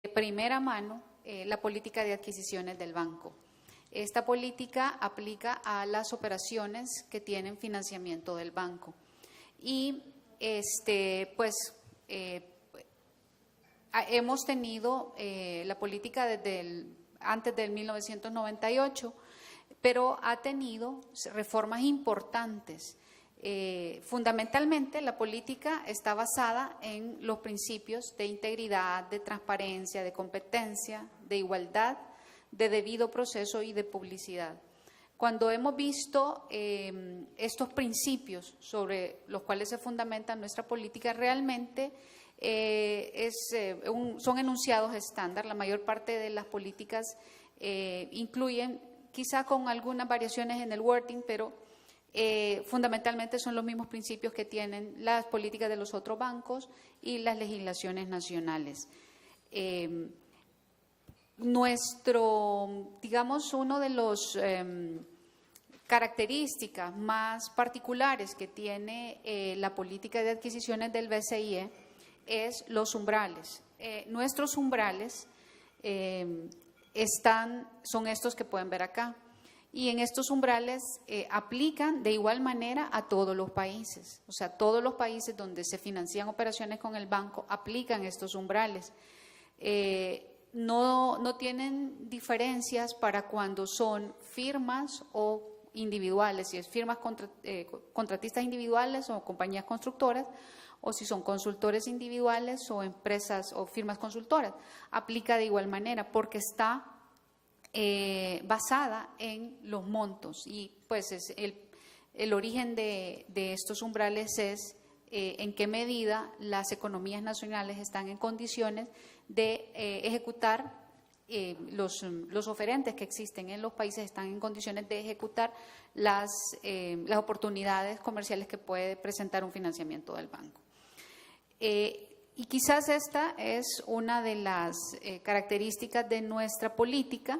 primera mano la política de adquisiciones del banco. Esta política aplica a las operaciones que tienen financiamiento del banco. Y hemos tenido la política desde antes del 1998, pero ha tenido reformas importantes. Fundamentalmente, la política está basada en los principios de integridad, de transparencia, de competencia, de igualdad, de debido proceso y de publicidad. Cuando hemos visto estos principios sobre los cuales se fundamenta nuestra política, realmente son enunciados estándar. La mayor parte de las políticas incluyen, quizá con algunas variaciones en el wording, pero fundamentalmente son los mismos principios que tienen las políticas de los otros bancos y las legislaciones nacionales. Digamos, uno de los características más particulares que tiene la política de adquisiciones del BCIE es los umbrales. Nuestros umbrales son estos que pueden ver acá. Y en estos umbrales aplican de igual manera a todos los países. O sea, todos los países donde se financian operaciones con el banco aplican estos umbrales. No tienen diferencias para cuando son firmas o individuales, si es firmas contratistas individuales o compañías constructoras, o si son consultores individuales o empresas o firmas consultoras. Aplica de igual manera porque está basada en los montos, y pues el origen de estos umbrales es en qué medida las economías nacionales están en condiciones de ejecutar, los oferentes que existen en los países están en condiciones de ejecutar las oportunidades comerciales que puede presentar un financiamiento del banco. Y quizás esta es una de las características de nuestra política,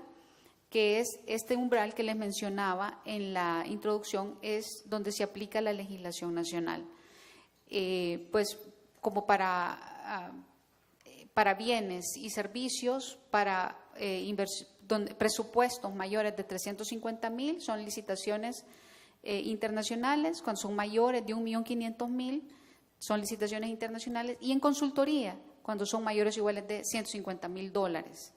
que es este umbral que les mencionaba en la introducción, es donde se aplica la legislación nacional. Pues como para bienes y servicios, para presupuestos mayores de 350,000 son licitaciones internacionales, cuando son mayores de 1.500.000 son licitaciones internacionales, y en consultoría, cuando son mayores o iguales de $150,000.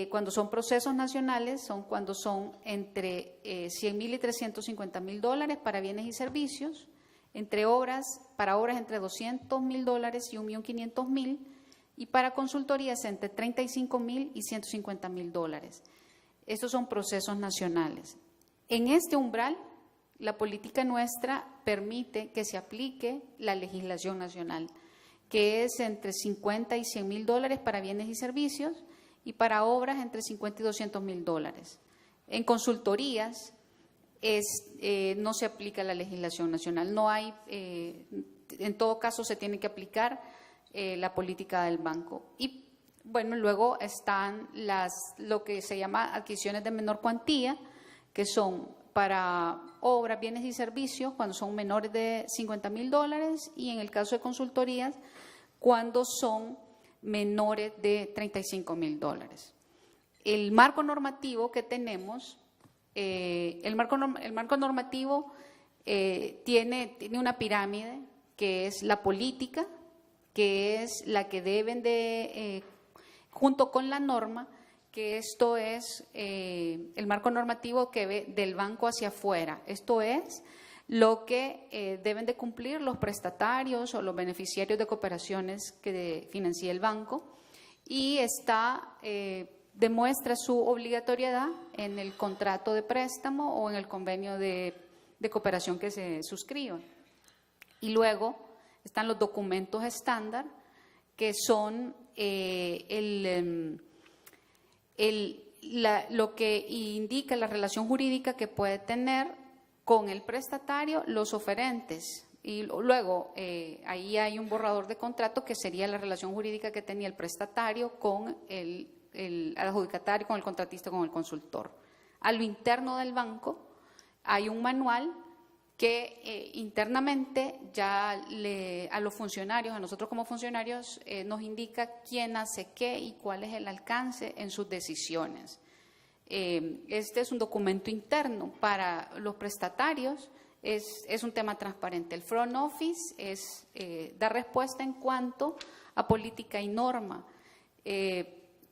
Cuando son procesos nacionales, son cuando son entre $100,000 y $350,000 para bienes y servicios, para obras entre $200,000 y $1.500,000, y para consultorías entre $35,000 y $150,000. Estos son procesos nacionales. En este umbral, la política nuestra permite que se aplique la legislación nacional, que es entre $50,000 y $100,000 para bienes y servicios, y para obras entre $50,000 y $200,000. En consultorías no se aplica la legislación nacional, no hay, en todo caso se tiene que aplicar la política del banco. Y bueno, luego están lo que se llama adquisiciones de menor cuantía, que son para obras, bienes y servicios cuando son menores de $50,000, y en el caso de consultorías cuando son menores de $35,000. El marco normativo que tenemos, el marco normativo tiene una pirámide que es la política, que es la que deben de, junto con la norma, que esto es el marco normativo que ve del banco hacia afuera. Esto es lo que deben de cumplir los prestatarios o los beneficiarios de cooperaciones que financie el banco, y demuestra su obligatoriedad en el contrato de préstamo o en el convenio de cooperación que se suscriba. Y luego están los documentos estándar, que son lo que indica la relación jurídica que puede tener con el prestatario los oferentes. Y luego ahí hay un borrador de contrato que sería la relación jurídica que tenía el prestatario con el adjudicatario, con el contratista, con el consultor. A lo interno del banco hay un manual que internamente ya a los funcionarios, a nosotros como funcionarios, nos indica quién hace qué y cuál es el alcance en sus decisiones. Este es un documento interno para los prestatarios, es un tema transparente. El front office da respuesta en cuanto a política y norma.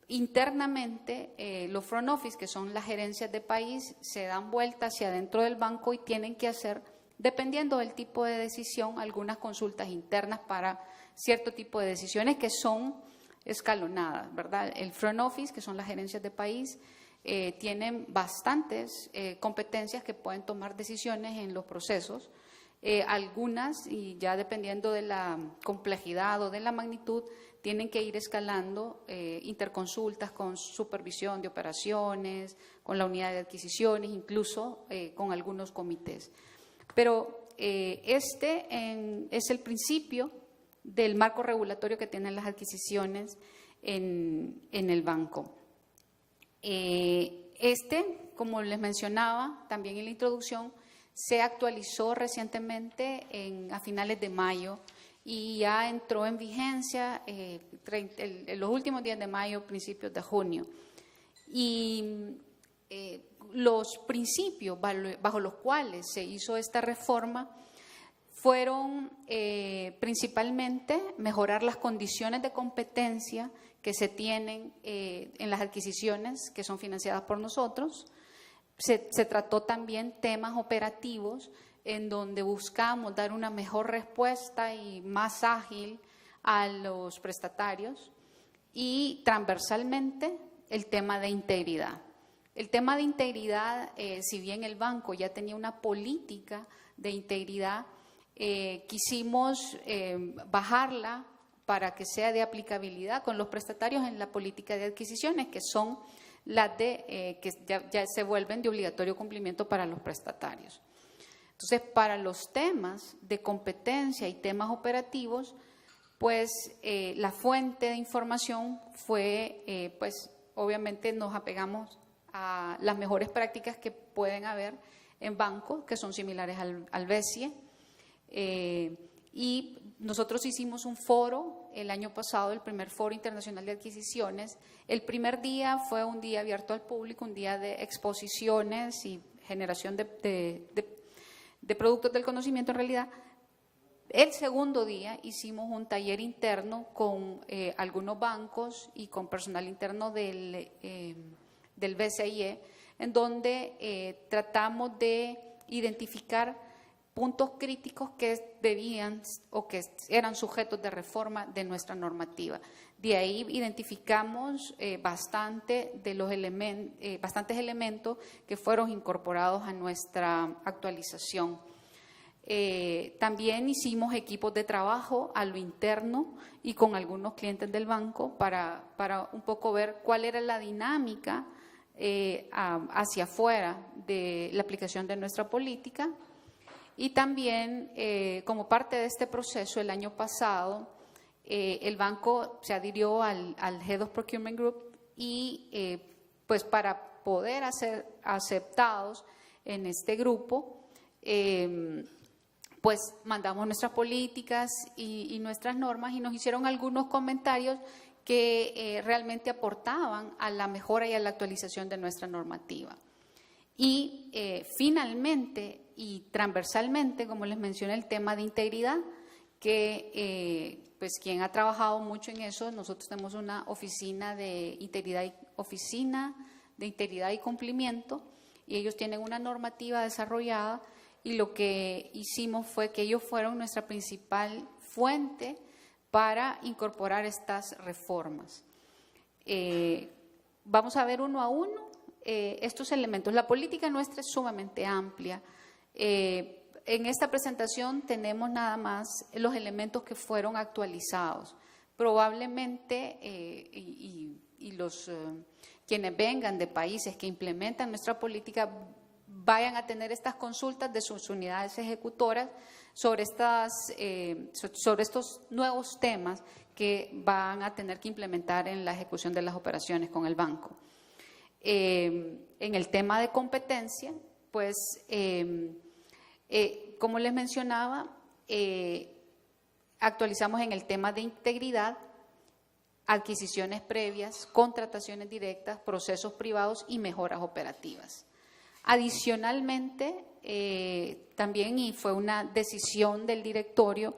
Internamente, los front office, que son las gerencias de país, se dan vuelta hacia adentro del banco y tienen que hacer, dependiendo del tipo de decisión, algunas consultas internas para cierto tipo de decisiones que son escalonadas, ¿verdad? El front office, que son las gerencias de país, tienen bastantes competencias que pueden tomar decisiones en los procesos. Algunas, y ya dependiendo de la complejidad o de la magnitud, tienen que ir escalando interconsultas con supervisión de operaciones, con la unidad de adquisiciones, incluso con algunos comités. Pero es el principio del marco regulatorio que tienen las adquisiciones en el banco. Como les mencionaba también en la introducción, se actualizó recientemente a finales de mayo y ya entró en vigencia en los últimos días de mayo, principios de junio. Y los principios bajo los cuales se hizo esta reforma fueron principalmente mejorar las condiciones de competencia que se tienen en las adquisiciones que son financiadas por nosotros. Se trató también temas operativos en donde buscamos dar una mejor respuesta y más ágil a los prestatarios, y transversalmente el tema de integridad. El tema de integridad, si bien el banco ya tenía una política de integridad, quisimos bajarla para que sea de aplicabilidad con los prestatarios en la política de adquisiciones, que son las que ya se vuelven de obligatorio cumplimiento para los prestatarios. Entonces, para los temas de competencia y temas operativos, pues la fuente de información fue, pues obviamente nos apegamos a las mejores prácticas que pueden haber en bancos, que son similares al BESIE. Y nosotros hicimos un foro el año pasado, el primer foro internacional de adquisiciones. El primer día fue un día abierto al público, un día de exposiciones y generación de productos del conocimiento en realidad. El segundo día hicimos un taller interno con algunos bancos y con personal interno del BCIE, en donde tratamos de identificar puntos críticos que debían o que eran sujetos de reforma de nuestra normativa. De ahí identificamos bastantes elementos que fueron incorporados a nuestra actualización. También hicimos equipos de trabajo a lo interno y con algunos clientes del banco para un poco ver cuál era la dinámica hacia afuera de la aplicación de nuestra política. Y también, como parte de este proceso, el año pasado, el banco se adhirió al Head of Procurement Group y, pues, para poder ser aceptados en este grupo, pues, mandamos nuestras políticas y nuestras normas, y nos hicieron algunos comentarios que realmente aportaban a la mejora y a la actualización de nuestra normativa. Y finalmente y transversalmente, como les mencioné, el tema de integridad, que pues quien ha trabajado mucho en eso, nosotros tenemos una oficina de integridad y cumplimiento, y ellos tienen una normativa desarrollada, y lo que hicimos fue que ellos fueron nuestra principal fuente para incorporar estas reformas. Vamos a ver uno a uno estos elementos. La política nuestra es sumamente amplia. En esta presentación tenemos nada más los elementos que fueron actualizados. Probablemente, quienes vengan de países que implementan nuestra política vayan a tener estas consultas de sus unidades ejecutoras sobre estos nuevos temas que van a tener que implementar en la ejecución de las operaciones con el banco. En el tema de competencia, pues Como les mencionaba, actualizamos en el tema de integridad, adquisiciones previas, contrataciones directas, procesos privados y mejoras operativas. Adicionalmente, también, y fue una decisión del directorio,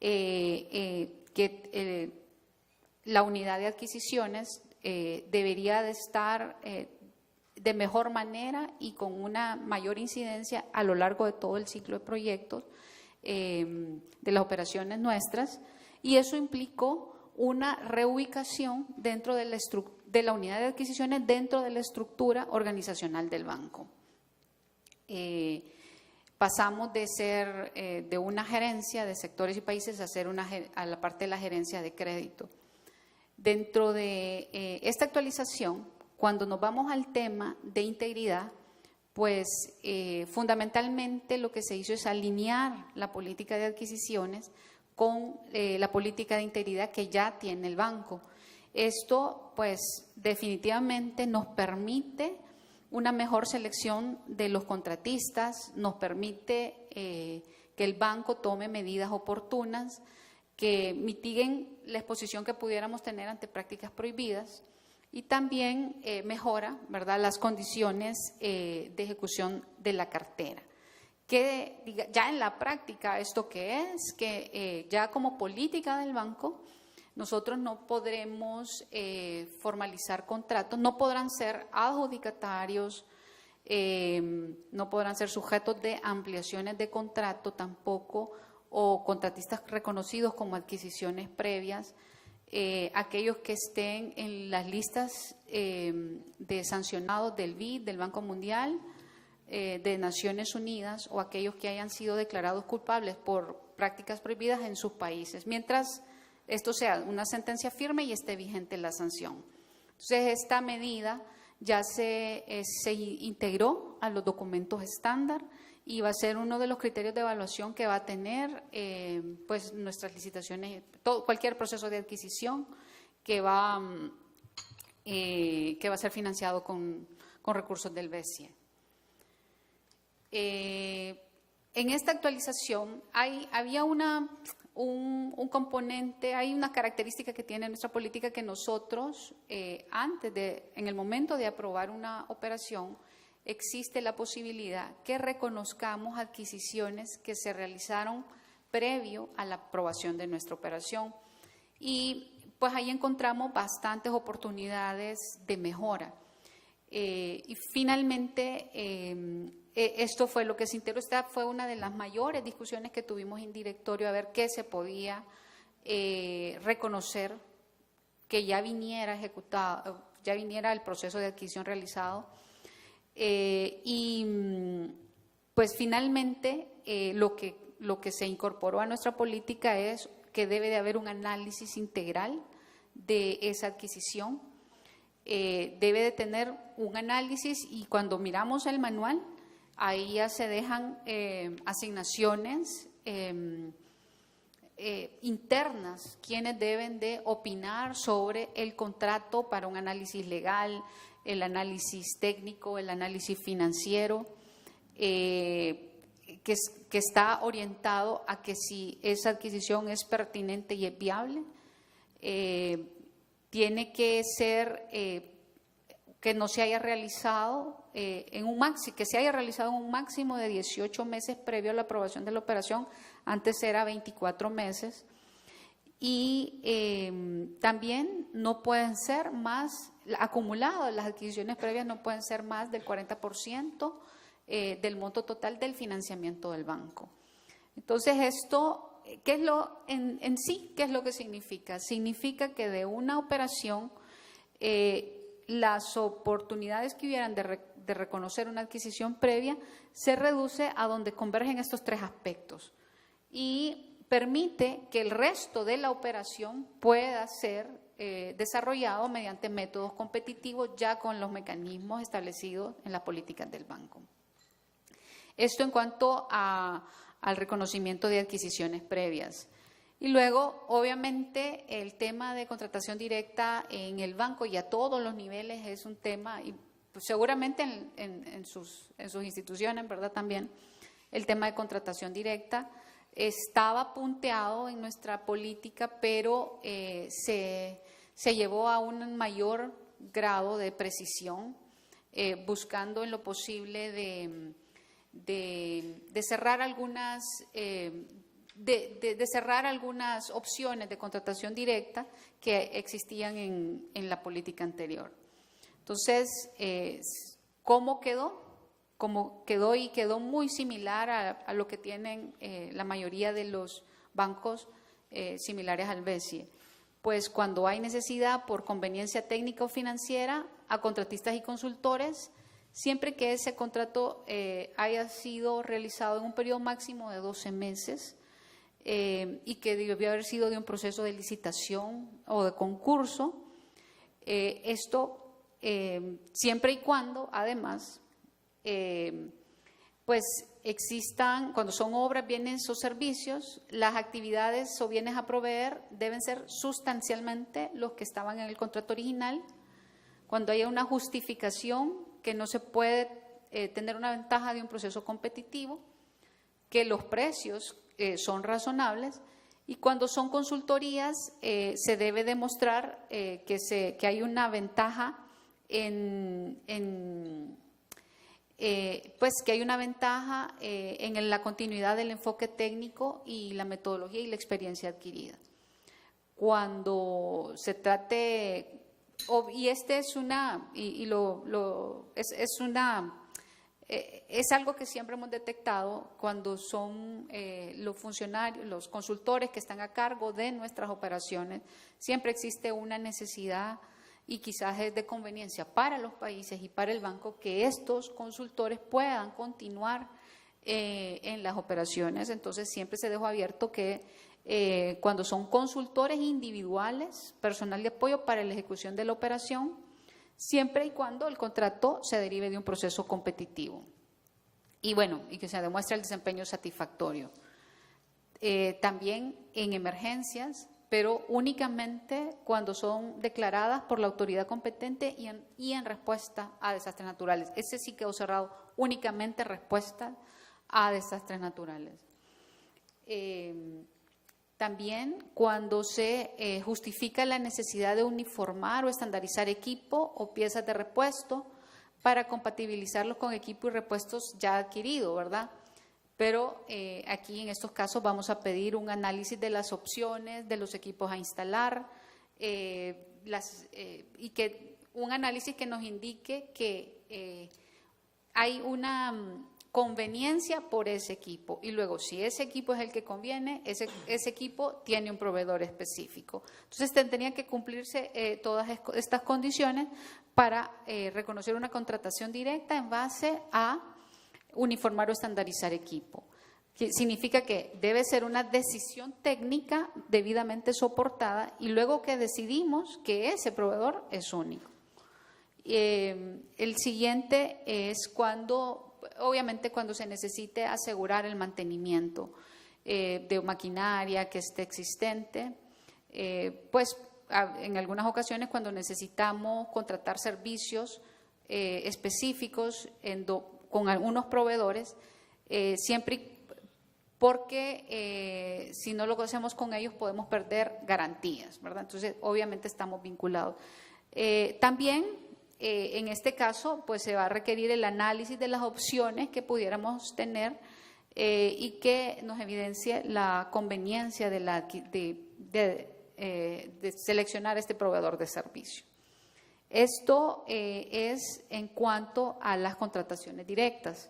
que la unidad de adquisiciones debería de estar de mejor manera y con una mayor incidencia a lo largo de todo el ciclo de proyectos de las operaciones nuestras, y eso implicó una reubicación dentro de la unidad de adquisiciones dentro de la estructura organizacional del banco. Pasamos de ser de una gerencia de sectores y países a la parte de la gerencia de crédito. Dentro de esta actualización, cuando nos vamos al tema de integridad, pues fundamentalmente lo que se hizo es alinear la política de adquisiciones con la política de integridad que ya tiene el banco. Esto, pues, definitivamente nos permite una mejor selección de los contratistas, nos permite que el banco tome medidas oportunas que mitiguen la exposición que pudiéramos tener ante prácticas prohibidas, y también mejora, ¿verdad?, las condiciones de ejecución de la cartera. Que ya en la práctica, ¿esto qué es? Que ya como política del banco, nosotros no podremos formalizar contratos, no podrán ser adjudicatarios, no podrán ser sujetos de ampliaciones de contrato tampoco, o contratistas reconocidos como adquisiciones previas, aquellos que estén en las listas de sancionados del BID, del Banco Mundial, de Naciones Unidas, o aquellos que hayan sido declarados culpables por prácticas prohibidas en sus países, mientras esto sea una sentencia firme y esté vigente la sanción. Entonces, esta medida ya se integró a los documentos estándar y va a ser uno de los criterios de evaluación que va a tener pues nuestras licitaciones, cualquier proceso de adquisición que va a ser financiado con recursos del BCE. En esta actualización había un componente, hay una característica que tiene nuestra política que nosotros, en el momento de aprobar una operación, existe la posibilidad que reconozcamos adquisiciones que se realizaron previo a la aprobación de nuestra operación. Y pues ahí encontramos bastantes oportunidades de mejora. Y finalmente, esto fue lo que se integró. Esta fue una de las mayores discusiones que tuvimos en directorio, a ver qué se podía reconocer que ya viniera ejecutado, ya viniera el proceso de adquisición realizado. Y pues finalmente lo que se incorporó a nuestra política es que debe de haber un análisis integral de esa adquisición. Debe de tener un análisis, y cuando miramos el manual, ahí ya se dejan asignaciones internas, quienes deben de opinar sobre el contrato para un análisis legal, el análisis técnico, el análisis financiero, que está orientado a que si esa adquisición es pertinente y es viable, tiene que ser que no se haya realizado que se haya realizado en un máximo de 18 meses previo a la aprobación de la operación. Antes era 24 meses. Y también no pueden ser más, acumulado, las adquisiciones previas no pueden ser más del 40% del monto total del financiamiento del banco. Entonces, esto, ¿qué es en sí? ¿Qué es lo que significa? Significa que de una operación, las oportunidades que hubieran de reconocer una adquisición previa se reduce a donde convergen estos tres aspectos, y permite que el resto de la operación pueda ser desarrollado mediante métodos competitivos, ya con los mecanismos establecidos en las políticas del banco. Esto en cuanto al reconocimiento de adquisiciones previas. Y luego, obviamente, el tema de contratación directa en el banco y a todos los niveles es un tema, y pues seguramente en sus instituciones, ¿verdad?, también el tema de contratación directa. Estaba punteado en nuestra política, pero se llevó a un mayor grado de precisión, buscando en lo posible de cerrar algunas de cerrar algunas opciones de contratación directa que existían en la política anterior. Entonces, ¿cómo quedó? Como quedó, y quedó muy similar a lo que tienen la mayoría de los bancos similares al BESIE. Pues cuando hay necesidad por conveniencia técnica o financiera a contratistas y consultores, siempre que ese contrato haya sido realizado en un periodo máximo de 12 meses y que debió haber sido de un proceso de licitación o de concurso, esto siempre y cuando, además, pues existan, cuando son obras, bienes o servicios, las actividades o bienes a proveer deben ser sustancialmente los que estaban en el contrato original. Cuando haya una justificación que no se puede tener una ventaja de un proceso competitivo, que los precios son razonables, y cuando son consultorías se debe demostrar que hay una ventaja pues que hay una ventaja en la continuidad del enfoque técnico y la metodología y la experiencia adquirida. Cuando se trate, y este es una, es algo que siempre hemos detectado cuando son los funcionarios, los consultores que están a cargo de nuestras operaciones, siempre existe una necesidad, y quizás es de conveniencia para los países y para el banco, que estos consultores puedan continuar en las operaciones. Entonces siempre se dejó abierto que cuando son consultores individuales, personal de apoyo para la ejecución de la operación, siempre y cuando el contrato se derive de un proceso competitivo y bueno, y que se demuestre el desempeño satisfactorio. También en emergencias, pero únicamente cuando son declaradas por la autoridad competente y en respuesta a desastres naturales. Ese sí quedó cerrado, únicamente respuesta a desastres naturales. También cuando se justifica la necesidad de uniformar o estandarizar equipo o piezas de repuesto para compatibilizarlos con equipo y repuestos ya adquiridos, ¿verdad? Pero aquí en estos casos vamos a pedir un análisis de las opciones de los equipos a instalar y que un análisis que nos indique que hay una conveniencia por ese equipo, y luego si ese equipo es el que conviene, ese equipo tiene un proveedor específico. Entonces tendrían que cumplirse todas estas condiciones para reconocer una contratación directa en base a uniformar o estandarizar equipo. Que significa que debe ser una decisión técnica debidamente soportada y luego que decidimos que ese proveedor es único. El siguiente es cuando, obviamente cuando se necesite asegurar el mantenimiento de maquinaria que esté existente, pues en algunas ocasiones cuando necesitamos contratar servicios específicos con algunos proveedores, siempre porque si no lo hacemos con ellos podemos perder garantías, ¿verdad? Entonces, obviamente estamos vinculados. También, en este caso, pues se va a requerir el análisis de las opciones que pudiéramos tener y que nos evidencie la conveniencia de seleccionar este proveedor de servicio. Esto es en cuanto a las contrataciones directas.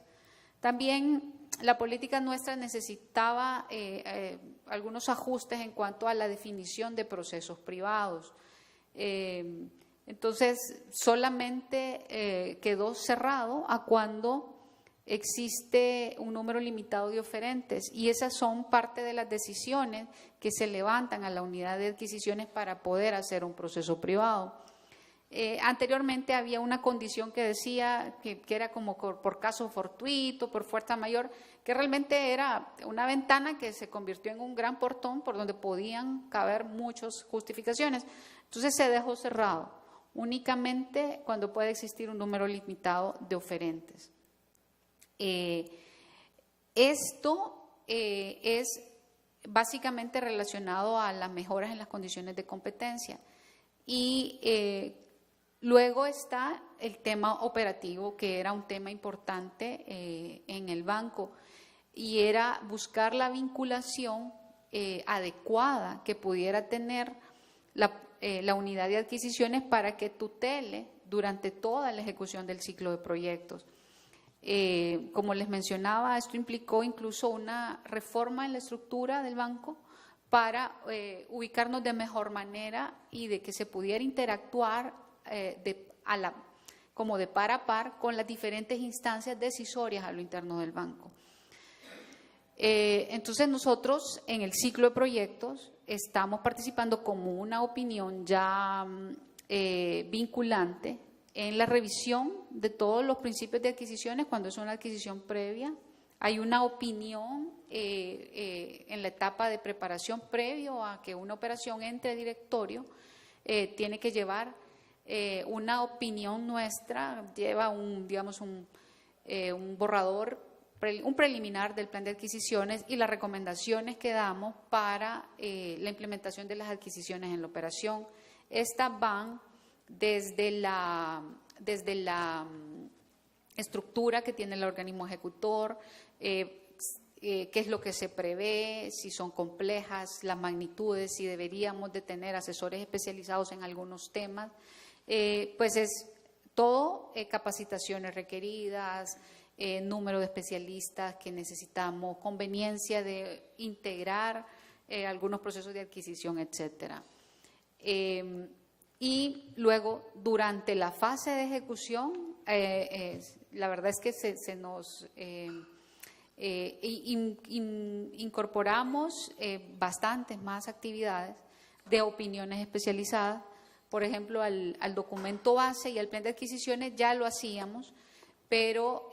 También la política nuestra necesitaba algunos ajustes en cuanto a la definición de procesos privados. Entonces, solamente quedó cerrado a cuando existe un número limitado de oferentes, y esas son parte de las decisiones que se levantan a la unidad de adquisiciones para poder hacer un proceso privado. Anteriormente había una condición que decía que era como por caso fortuito, por fuerza mayor, que realmente era una ventana que se convirtió en un gran portón por donde podían caber muchas justificaciones. Entonces se dejó cerrado, únicamente cuando puede existir un número limitado de oferentes. Esto es básicamente relacionado a las mejoras en las condiciones de competencia. Y luego está el tema operativo, que era un tema importante en el banco, y era buscar la vinculación adecuada que pudiera tener la unidad de adquisiciones para que tutele durante toda la ejecución del ciclo de proyectos. Como les mencionaba, esto implicó incluso una reforma en la estructura del banco para ubicarnos de mejor manera y de que se pudiera interactuar como de par a par con las diferentes instancias decisorias a lo interno del banco. Entonces nosotros en el ciclo de proyectos estamos participando como una opinión ya vinculante en la revisión de todos los principios de adquisiciones cuando es una adquisición previa. Hay una opinión en la etapa de preparación previo a que una operación entre a directorio, tiene que llevar una opinión nuestra, lleva un borrador, un preliminar del plan de adquisiciones y las recomendaciones que damos para la implementación de las adquisiciones en la operación. Estas van desde la estructura que tiene el organismo ejecutor, qué es lo que se prevé, si son complejas, las magnitudes, si deberíamos de tener asesores especializados en algunos temas, pues es todo capacitaciones requeridas, número de especialistas que necesitamos, conveniencia de integrar algunos procesos de adquisición, etcétera. Y luego, durante la fase de ejecución, la verdad es que se nos incorporamos bastantes más actividades de opiniones especializadas. Por ejemplo, al documento base y al plan de adquisiciones ya lo hacíamos, pero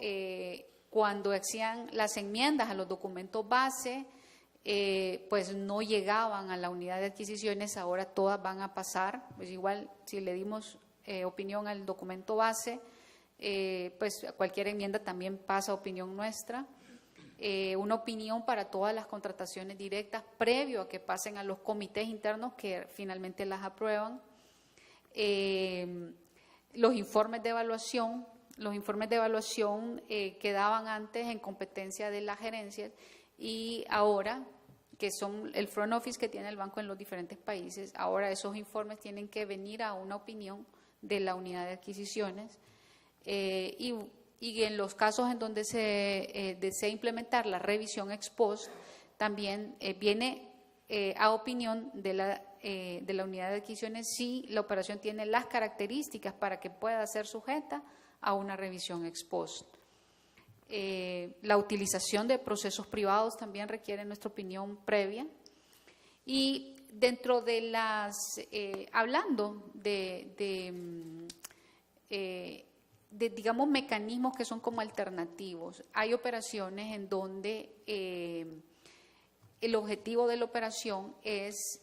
cuando hacían las enmiendas a los documentos base, pues no llegaban a la unidad de adquisiciones. Ahora todas van a pasar, pues igual si le dimos opinión al documento base, pues cualquier enmienda también pasa a opinión nuestra. Una opinión para todas las contrataciones directas previo a que pasen a los comités internos que finalmente las aprueban. Los informes de evaluación quedaban antes en competencia de las gerencias y ahora, que son el front office que tiene el banco en los diferentes países, ahora esos informes tienen que venir a una opinión de la unidad de adquisiciones y en los casos en donde se desea implementar la revisión ex post, también viene a opinión de la unidad de adquisiciones si la operación tiene las características para que pueda ser sujeta a una revisión ex post. La utilización de procesos privados también requiere nuestra opinión previa. Y dentro de las, hablando digamos, mecanismos que son como alternativos, hay operaciones en donde el objetivo de la operación es,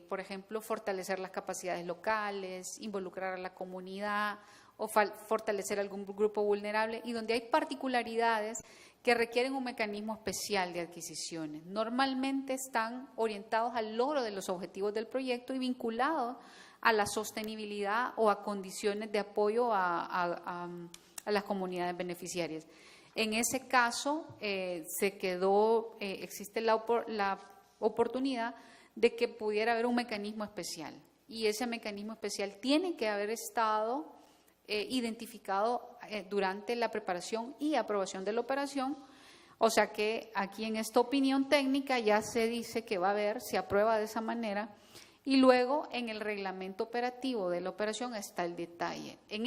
por ejemplo, fortalecer las capacidades locales, involucrar a la comunidad o fortalecer algún grupo vulnerable y donde hay particularidades que requieren un mecanismo especial de adquisiciones. Normalmente están orientados al logro de los objetivos del proyecto y vinculados a la sostenibilidad o a condiciones de apoyo a las comunidades beneficiarias. En ese caso, existe la oportunidad de que pudiera haber un mecanismo especial y ese mecanismo especial tiene que haber estado identificado durante la preparación y aprobación de la operación, o sea que aquí en esta opinión técnica ya se dice que va a haber, se aprueba de esa manera y luego en el reglamento operativo de la operación está el detalle. En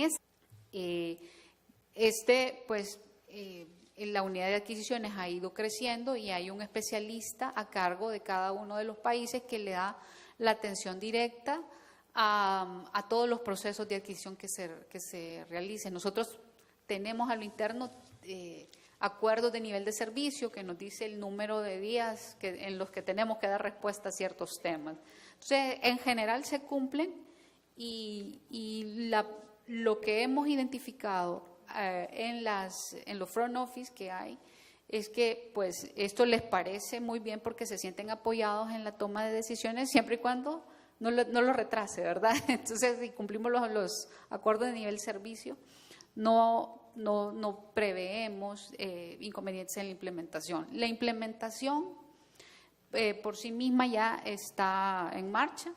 la unidad de adquisiciones ha ido creciendo y hay un especialista a cargo de cada uno de los países que le da la atención directa a todos los procesos de adquisición que se realicen. Nosotros tenemos a lo interno acuerdos de nivel de servicio que nos dice el número de días en los que tenemos que dar respuesta a ciertos temas. Entonces, en general se cumplen y lo que hemos identificado en los front office que hay es que pues esto les parece muy bien porque se sienten apoyados en la toma de decisiones siempre y cuando no lo retrase, ¿verdad? Entonces, si cumplimos los acuerdos de nivel servicio, no preveemos inconvenientes en la implementación. La implementación por sí misma ya está en marcha.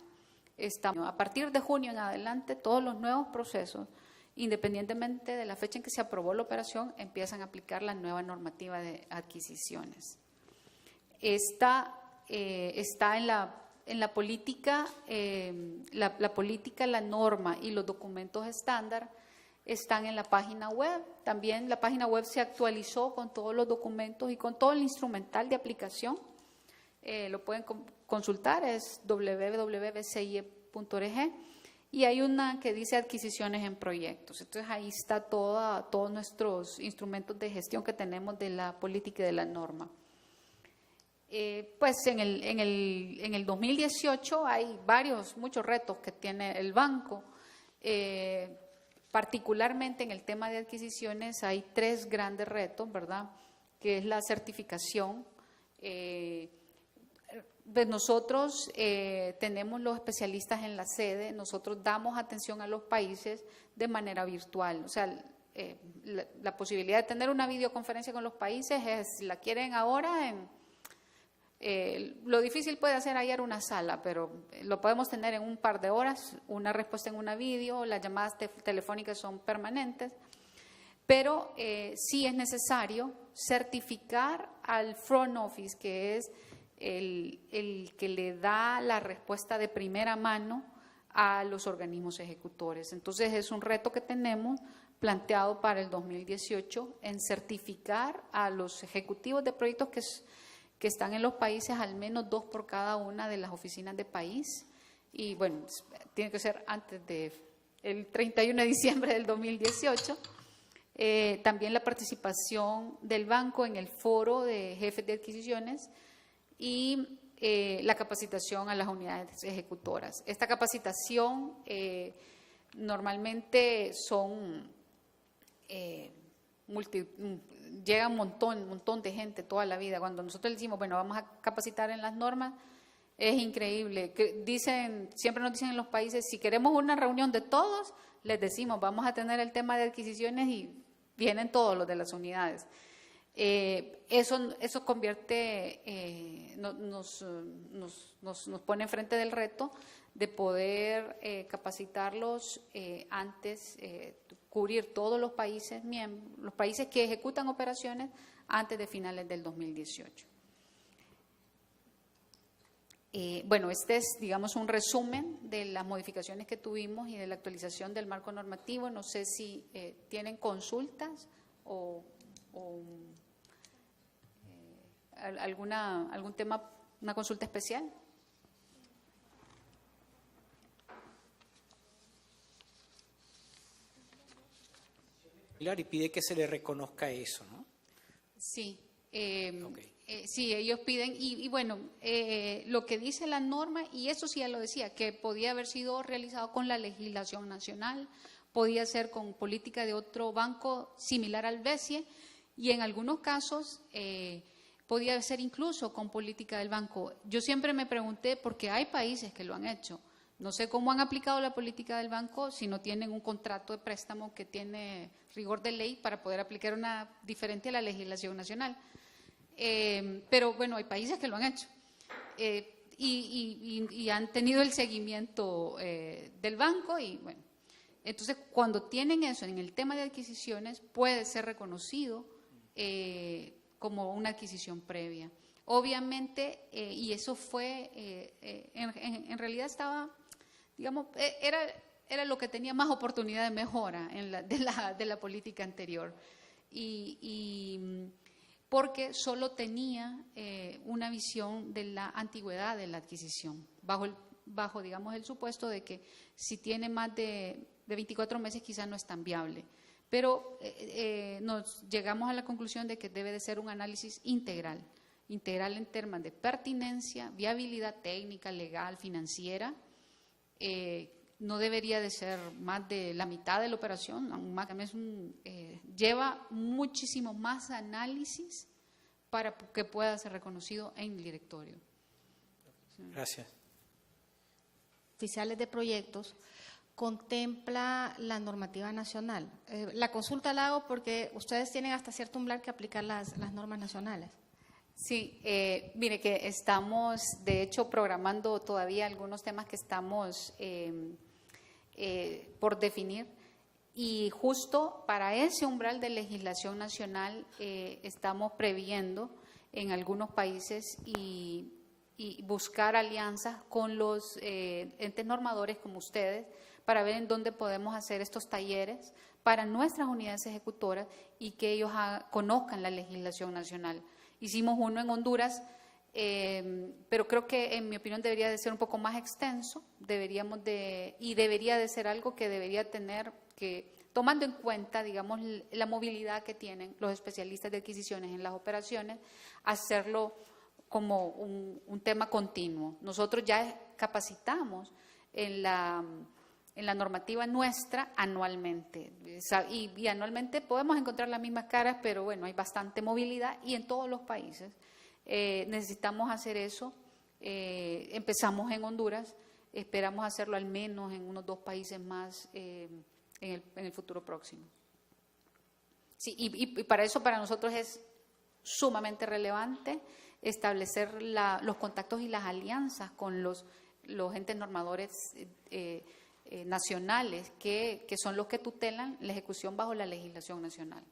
A partir de junio en adelante, todos los nuevos procesos, independientemente de la fecha en que se aprobó la operación, empiezan a aplicar la nueva normativa de adquisiciones. Está en la política, la política, la norma y los documentos estándar están en la página web. También la página web se actualizó con todos los documentos y con todo el instrumental de aplicación. Lo pueden consultar, es www.bcie.org, y hay una que dice adquisiciones en proyectos. Entonces ahí está todos nuestros instrumentos de gestión que tenemos de la política y de la norma. Pues en el 2018 hay muchos retos que tiene el banco. Particularmente en el tema de adquisiciones hay 3 grandes retos, ¿verdad? Que es la certificación. Pues nosotros tenemos los especialistas en la sede, nosotros damos atención a los países de manera virtual. O sea, la posibilidad de tener una videoconferencia con los países si la quieren ahora, lo difícil puede hacer hallar una sala, pero lo podemos tener en un par de horas, una respuesta en una video, las llamadas telefónicas son permanentes, pero sí es necesario certificar al front office, que es el que le da la respuesta de primera mano a los organismos ejecutores. Entonces es un reto que tenemos planteado para el 2018 en certificar a los ejecutivos de proyectos que están en los países, al menos 2 por cada una de las oficinas de país, y bueno, tiene que ser antes del 31 de diciembre del 2018. También la participación del banco en el foro de jefes de adquisiciones y la capacitación a las unidades ejecutoras. Esta capacitación normalmente llega un montón de gente toda la vida. Cuando nosotros le decimos, bueno, vamos a capacitar en las normas, es increíble. Siempre nos dicen en los países, si queremos una reunión de todos, les decimos, vamos a tener el tema de adquisiciones y vienen todos los de las unidades. Eso convierte, nos pone enfrente del reto de poder capacitarlos antes, cubrir todos los países que ejecutan operaciones antes de finales del 2018. Bueno, este es, digamos, un resumen de las modificaciones que tuvimos y de la actualización del marco normativo. No sé si tienen consultas o algún tema, una consulta especial. Y pide que se le reconozca eso, ¿no? Sí, Okay. Sí, ellos piden, y bueno, lo que dice la norma, y eso sí ya lo decía, que podía haber sido realizado con la legislación nacional, podía ser con política de otro banco similar al BESIE, y en algunos casos podía ser incluso con política del banco. Yo siempre me pregunté, porque hay países que lo han hecho, no sé cómo han aplicado la política del banco si no tienen un contrato de préstamo que tiene rigor de ley para poder aplicar una diferente a la legislación nacional. Pero bueno, hay países que lo han hecho y han tenido el seguimiento del banco y bueno, entonces cuando tienen eso en el tema de adquisiciones puede ser reconocido como una adquisición previa. Obviamente, y eso fue, en realidad estaba, digamos, era lo que tenía más oportunidad de mejora de la política anterior. Porque solo tenía una visión de la antigüedad de la adquisición, bajo digamos, el supuesto de que si tiene más de 24 meses quizás no es tan viable. Pero nos llegamos a la conclusión de que debe de ser un análisis integral en términos de pertinencia, viabilidad técnica, legal, financiera. No debería de ser más de la mitad de la operación, lleva muchísimo más análisis para que pueda ser reconocido en el directorio. Gracias. Oficiales de proyectos contempla la normativa nacional. La consulta la hago porque ustedes tienen hasta cierto umbral que aplicar las normas nacionales. Sí, mire que estamos, de hecho, programando todavía algunos temas que estamos por definir, y justo para ese umbral de legislación nacional estamos previendo en algunos países y buscar alianzas con los entes normadores como ustedes para ver en dónde podemos hacer estos talleres para nuestras unidades ejecutoras y que ellos conozcan la legislación nacional. Hicimos uno en Honduras, pero creo que en mi opinión debería de ser un poco más extenso, debería de ser algo que debería tener que, tomando en cuenta, digamos, la movilidad que tienen los especialistas de adquisiciones en las operaciones, hacerlo como un tema continuo. Nosotros ya capacitamos en la normativa nuestra anualmente, y anualmente podemos encontrar las mismas caras, pero bueno, hay bastante movilidad y en todos los países necesitamos hacer eso. Empezamos en Honduras, esperamos hacerlo al menos en unos 2 países más en el futuro próximo. Sí, y para eso para nosotros es sumamente relevante establecer los contactos y las alianzas con los entes normadores nacionales que son los que tutelan la ejecución bajo la legislación nacional.